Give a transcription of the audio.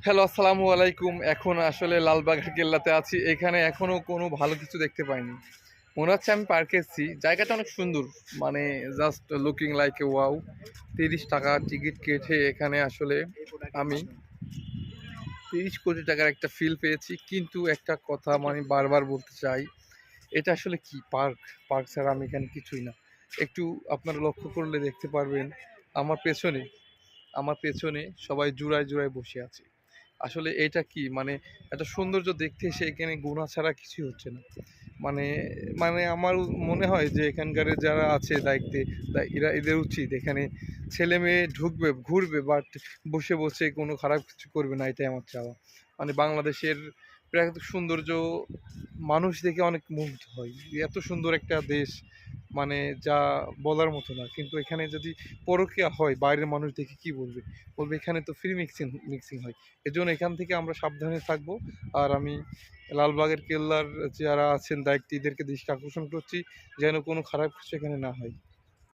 Hello, আসসালামু আলাইকুম। এখন আসলে লালবাগের কেল্লাতে আছি। এখানে এখনো কোনো ভালো কিছু দেখতে পাইনি। মনে হচ্ছে আমি পার্কে এসেছি। জায়গাটা অনেক সুন্দর। মানে just looking like a wow! ৳৩০ ticket কেটে এখানে আসলে আমি ৳৩০ কোটি একটা ফিল পেয়েছি। কিন্তু একটা কথা আমি বারবার বলতে চাই, এটা আসলে কি পার্ক? পার্ক ছাড়া আমি এখানে কিছুই না। একটু আপনারা লক্ষ্য করলে দেখতে পারবেন আমার পেছনে আমার পেছনে সবাই জুড়ায়, জুড়ায় বসে আছে। আসলে এটা কি মানে একটা সৌন্দর্য দেখতে এসে এখানে গোনা ছাড়া কিছুই হচ্ছে না। মানে মানে আমার মনে হয় যে এখানকার যারা আছে দায়িত্বে এদের উচিত এখানে ছেলে-মেয়ে ঢুকবে, ঘুরবে বাট বসে, বসে কোনো খারাপ কিছু করবে না এটাই আমার চাওয়া। মানে বাংলাদেশের প্রাকৃতিক সৌন্দর্য মানুষ দেখে অনেক মুগ্ধ হয়। এত সুন্দর একটা দেশ মানে যা বলার মতো না। কিন্তু এখানে যদি পরকীয়া হয় বাইরের মানুষ দেখে কি বলবে? বলবে এখানে তো ফ্রি মিক্সিং হয়। এজন্য এখান থেকে আমরা সাবধানে থাকবো। আর আমি লালবাগের কেল্লার যারা আছেন দায়িত্বে এদেরকে দৃষ্টি আকর্ষণ করছি যেন কোনো খারাপ কিছু এখানে না হয়।